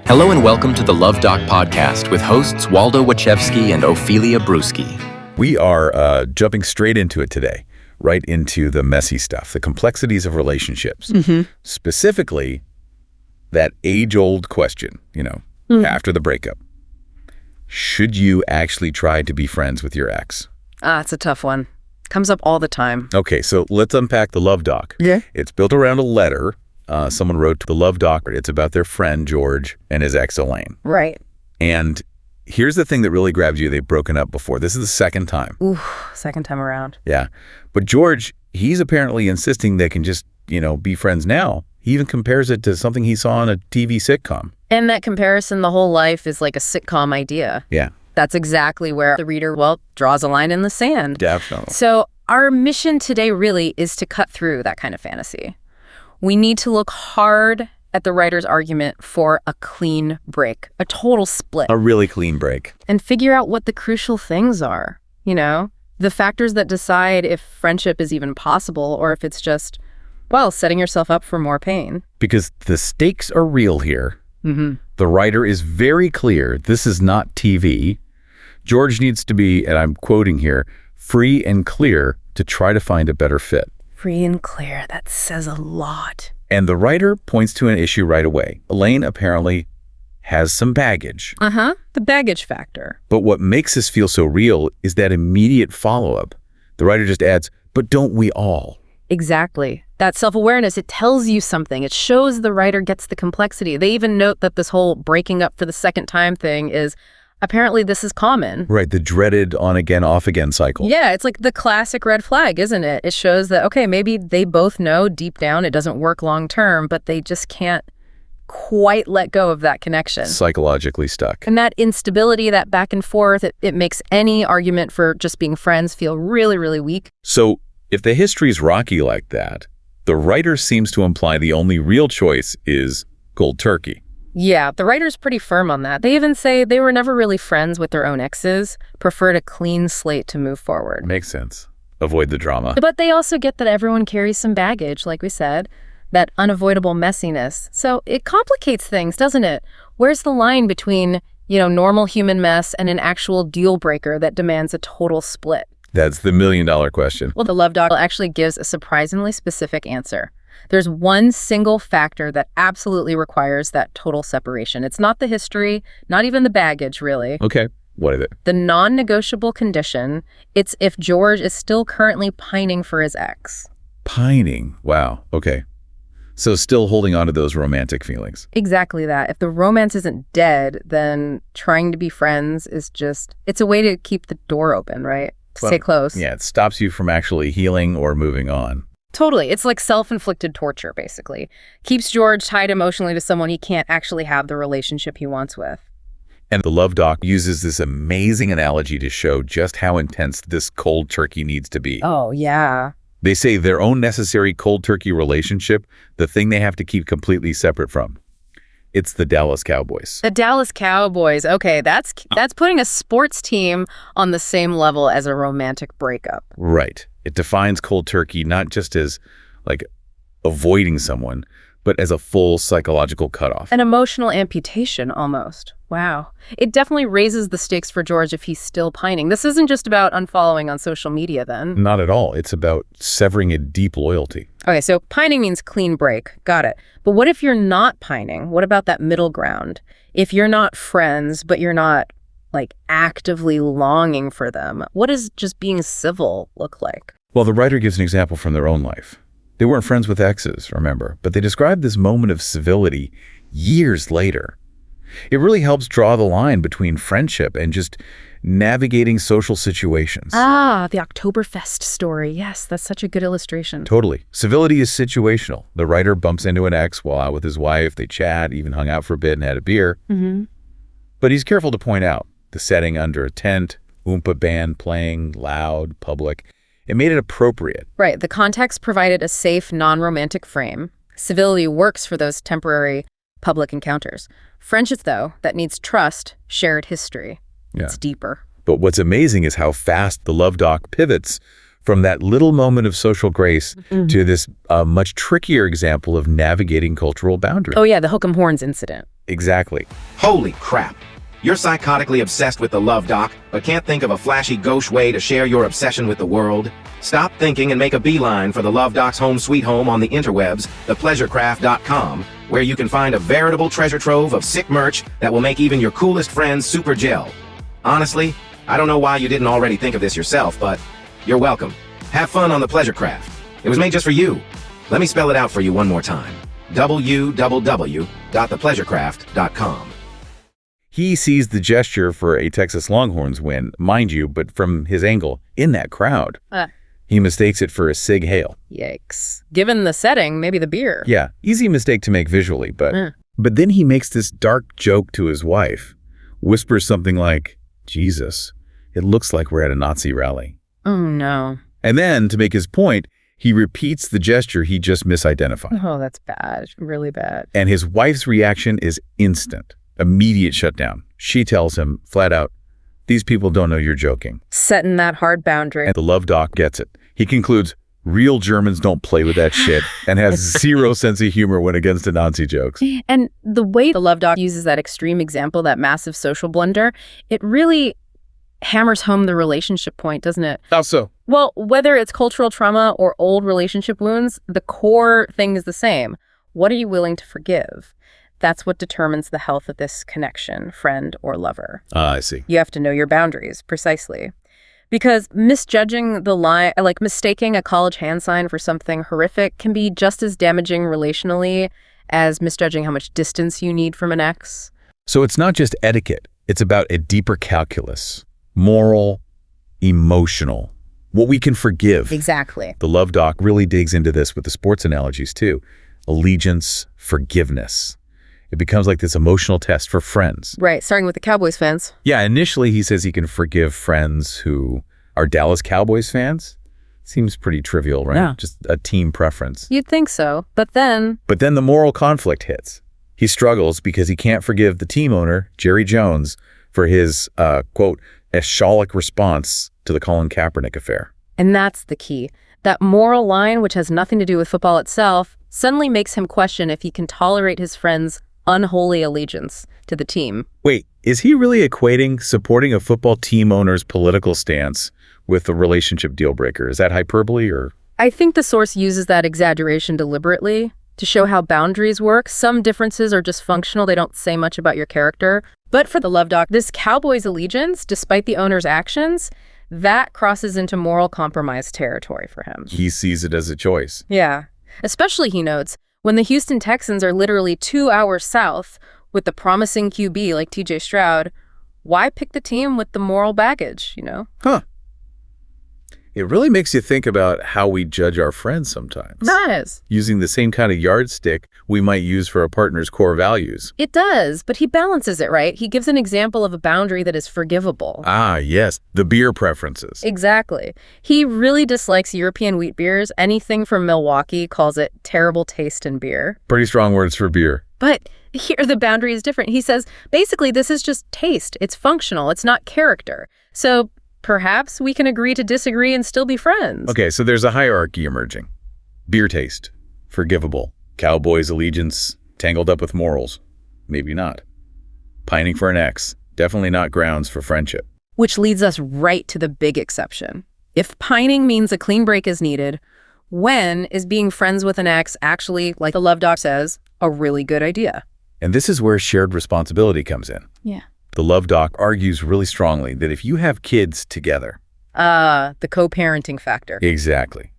Hello and welcome to the Luv Doc podcast with hosts Waldo Wachewski and Ophelia Brewski. We are jumping straight into it today, right into the messy stuff, the complexities of relationships. Specifically, that age-old question, after the breakup. Should you actually try to be friends with your ex? It's a tough one. Comes up all the time. Okay, so let's unpack the Luv Doc. Yeah. It's built around a letter someone wrote to the Luv Doc. It's about their friend, George, and his ex, Elaine. Right. And here's the thing that really grabs you. They've broken up before. This is the second time. Ooh, second time around. Yeah. But George, he's apparently insisting they can just, be friends now. He even compares it to something he saw on a TV sitcom. And that comparison, the whole life is like a sitcom idea. Yeah. That's exactly where the reader, draws a line in the sand. Definitely. So our mission today really is to cut through that kind of fantasy. We need to look hard at the writer's argument for a clean break, a total split. A really clean break. And figure out what the crucial things are, the factors that decide if friendship is even possible or if it's just, setting yourself up for more pain. Because the stakes are real here. The writer is very clear. This is not TV. George needs to be, and I'm quoting here, free and clear to try to find a better fit. Free and clear, that says a lot. And the writer points to an issue right away. Elaine apparently has some baggage. The baggage factor. But what makes this feel so real is that immediate follow-up. The writer just adds, but don't we all? Exactly. That self-awareness, it tells you something. It shows the writer gets the complexity. They even note that this whole breaking up for the second time thing is, apparently this is common. Right, the dreaded on-again, off-again cycle. Yeah, it's like the classic red flag, isn't it? It shows that, okay, maybe they both know deep down it doesn't work long-term, but they just can't quite let go of that connection. Psychologically stuck. And that instability, that back and forth, it makes any argument for just being friends feel really, really weak. So if the history's rocky like that, the writer seems to imply the only real choice is cold turkey. Yeah, the writer's pretty firm on that. They even say they were never really friends with their own exes, preferred a clean slate to move forward. Makes sense. Avoid the drama. But they also get that everyone carries some baggage, like we said, that unavoidable messiness. So it complicates things, doesn't it? Where's the line between, normal human mess and an actual deal breaker that demands a total split? That's the million-dollar question. Well, the Luv Doc actually gives a surprisingly specific answer. There's one single factor that absolutely requires that total separation. It's not the history, not even the baggage, really. Okay. What is it? The non-negotiable condition, it's if George is still currently pining for his ex. Pining. Wow. Okay. So still holding on to those romantic feelings. Exactly that. If the romance isn't dead, then trying to be friends is it's a way to keep the door open, right? To stay close. Yeah, it stops you from actually healing or moving on. Totally. It's like self-inflicted torture, basically. Keeps George tied emotionally to someone he can't actually have the relationship he wants with. And the Luv Doc uses this amazing analogy to show just how intense this cold turkey needs to be. Oh, yeah. They say their own necessary cold turkey relationship, the thing they have to keep completely separate from. It's the Dallas Cowboys. The Dallas Cowboys. Okay, that's putting a sports team on the same level as a romantic breakup. Right. It defines cold turkey not just as, avoiding someone, but as a full psychological cutoff. An emotional amputation, almost. Wow. It definitely raises the stakes for George if he's still pining. This isn't just about unfollowing on social media, then. Not at all. It's about severing a deep loyalty. Okay, so pining means clean break. Got it. But what if you're not pining? What about that middle ground? If you're not friends, but you're not, actively longing for them, what does just being civil look like? Well, the writer gives an example from their own life. They weren't friends with exes, remember, but they described this moment of civility years later. It really helps draw the line between friendship and just navigating social situations. Ah, the Oktoberfest story. Yes, that's such a good illustration. Totally. Civility is situational. The writer bumps into an ex while out with his wife. They chat, even hung out for a bit and had a beer. But he's careful to point out the setting under a tent, Oompa band playing, loud, public. It made it appropriate. Right. The context provided a safe, non-romantic frame. Civility works for those temporary public encounters. Friendship, though, that needs trust, shared history. Yeah. It's deeper. But what's amazing is how fast the Luv Doc pivots from that little moment of social grace to this much trickier example of navigating cultural boundaries. Oh, yeah, the hook 'em horns incident. Exactly. Holy crap. You're psychotically obsessed with the Luv Doc, but can't think of a flashy gauche way to share your obsession with the world? Stop thinking and make a beeline for the Luv Doc's home sweet home on the interwebs, thepleasurecraft.com, where you can find a veritable treasure trove of sick merch that will make even your coolest friends super gel. Honestly, I don't know why you didn't already think of this yourself, but you're welcome. Have fun on the Pleasure Craft. It was made just for you. Let me spell it out for you one more time. www.thepleasurecraft.com. He sees the gesture for a Texas Longhorns win, mind you, but from his angle, in that crowd. He mistakes it for a Sig Hail. Yikes. Given the setting, maybe the beer. Yeah, easy mistake to make visually, but then he makes this dark joke to his wife, whispers something like, Jesus, it looks like we're at a Nazi rally. Oh, no. And then, to make his point, he repeats the gesture he just misidentified. Oh, that's bad. Really bad. And his wife's reaction is instant. Immediate shutdown. She tells him, flat out, these people don't know you're joking. Setting that hard boundary. And the Luv Doc gets it. He concludes, real Germans don't play with that shit, and has zero sense of humor when against the Nazi jokes. And the way the Luv Doc uses that extreme example, that massive social blunder, it really hammers home the relationship point, doesn't it? How so? Well, whether it's cultural trauma or old relationship wounds, the core thing is the same. What are you willing to forgive? That's what determines the health of this connection, friend or lover. I see. You have to know your boundaries, precisely. Because misjudging the line, like mistaking a college hand sign for something horrific, can be just as damaging relationally as misjudging how much distance you need from an ex. So it's not just etiquette. It's about a deeper calculus. Moral, emotional. What we can forgive. Exactly. The Luv Doc really digs into this with the sports analogies too. Allegiance, forgiveness. It becomes like this emotional test for friends. Right, starting with the Cowboys fans. Yeah, initially he says he can forgive friends who are Dallas Cowboys fans. Seems pretty trivial, right? Yeah. Just a team preference. You'd think so, but then the moral conflict hits. He struggles because he can't forgive the team owner, Jerry Jones, for his, quote, eschalic response to the Colin Kaepernick affair. And that's the key. That moral line, which has nothing to do with football itself, suddenly makes him question if he can tolerate his friend's unholy allegiance to the team. Wait, is he really equating supporting a football team owner's political stance with a relationship deal breaker? Is that hyperbole or? I think the source uses that exaggeration deliberately to show how boundaries work. Some differences are just functional. They don't say much about your character. But for the Luv Doc, this Cowboys allegiance, despite the owner's actions, that crosses into moral compromise territory for him. He sees it as a choice. Yeah. Especially, he notes, when the Houston Texans are literally 2 hours south with the promising QB like TJ Stroud, why pick the team with the moral baggage, you know? Huh. It really makes you think about how we judge our friends sometimes. It does. Using the same kind of yardstick we might use for a partner's core values. It does, but he balances it, right? He gives an example of a boundary that is forgivable. Ah, yes, the beer preferences. Exactly. He really dislikes European wheat beers. Anything from Milwaukee, calls it terrible taste in beer. Pretty strong words for beer. But here the boundary is different. He says, basically, this is just taste. It's functional. It's not character. So perhaps we can agree to disagree and still be friends. Okay, so there's a hierarchy emerging. Beer taste, forgivable. Cowboys allegiance, tangled up with morals. Maybe not. Pining for an ex, definitely not grounds for friendship. Which leads us right to the big exception. If pining means a clean break is needed, when is being friends with an ex actually, like the Luv Doc says, a really good idea? And this is where shared responsibility comes in. Yeah. The Luv Doc argues really strongly that if you have kids together... The co-parenting factor. Exactly.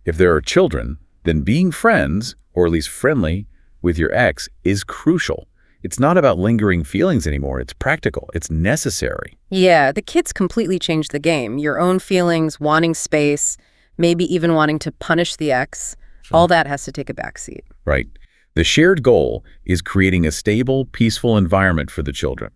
If there are children, then being friends, or at least friendly, with your ex is crucial. It's not about lingering feelings anymore. It's practical. It's necessary. Yeah, the kids completely changed the game. Your own feelings, wanting space, maybe even wanting to punish the ex, all that has to take a backseat. Right. The shared goal is creating a stable, peaceful environment for the children.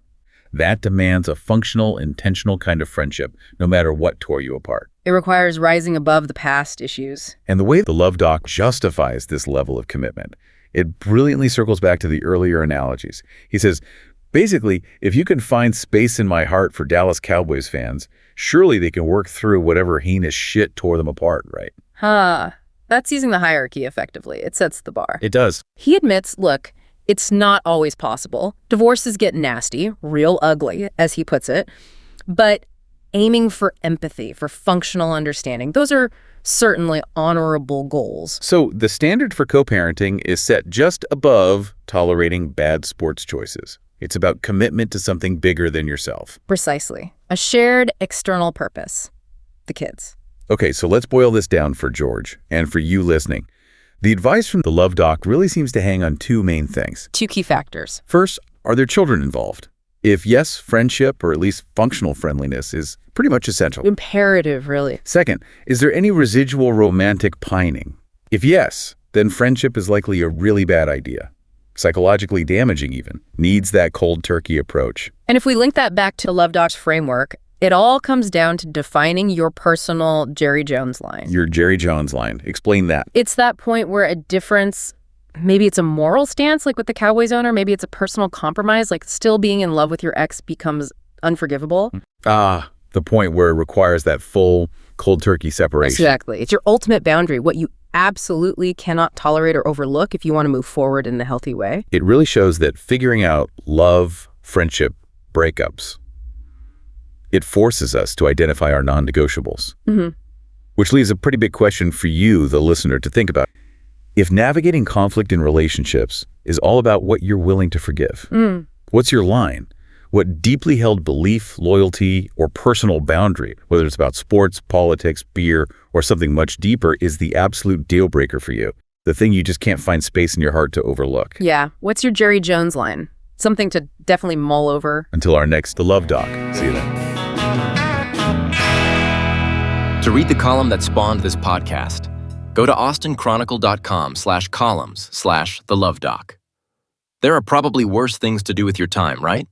That demands a functional, intentional kind of friendship, no matter what tore you apart. It requires rising above the past issues. And the way the Luv Doc justifies this level of commitment, it brilliantly circles back to the earlier analogies. He says, basically, if you can find space in my heart for Dallas Cowboys fans, surely they can work through whatever heinous shit tore them apart, right? That's using the hierarchy effectively. It sets the bar. It does. He admits, look, It's not always possible. Divorces get nasty, real ugly, as he puts it. But aiming for empathy, for functional understanding, those are certainly honorable goals. So the standard for co-parenting is set just above tolerating bad sports choices. It's about commitment to something bigger than yourself. Precisely. A shared external purpose. The kids. Okay, so let's boil this down for George and for you listening. The advice from the Luv Doc really seems to hang on two main things. Two key factors. First, are there children involved? If yes, friendship, or at least functional friendliness, is pretty much essential. Imperative, really. Second, is there any residual romantic pining? If yes, then friendship is likely a really bad idea. Psychologically damaging even. Needs that cold turkey approach. And if we link that back to Luv Doc's framework, it all comes down to defining your personal Jerry Jones line. Your Jerry Jones line. Explain that. It's that point where a difference, maybe it's a moral stance, like with the Cowboys owner, maybe it's a personal compromise, like still being in love with your ex becomes unforgivable. Ah, the point where it requires that full cold turkey separation. Exactly. It's your ultimate boundary, what you absolutely cannot tolerate or overlook if you want to move forward in a healthy way. It really shows that figuring out love, friendship, breakups, it forces us to identify our non-negotiables. Which leaves a pretty big question for you, the listener, to think about. If navigating conflict in relationships is all about what you're willing to forgive, what's your line? What deeply held belief, loyalty, or personal boundary, whether it's about sports, politics, beer, or something much deeper, is the absolute deal breaker for you? The thing you just can't find space in your heart to overlook. Yeah. What's your Jerry Jones line? Something to definitely mull over. Until our next The Luv Doc. See you then. To read the column that spawned this podcast, go to austinchronicle.com/columns/the Luv Doc. There are probably worse things to do with your time, right?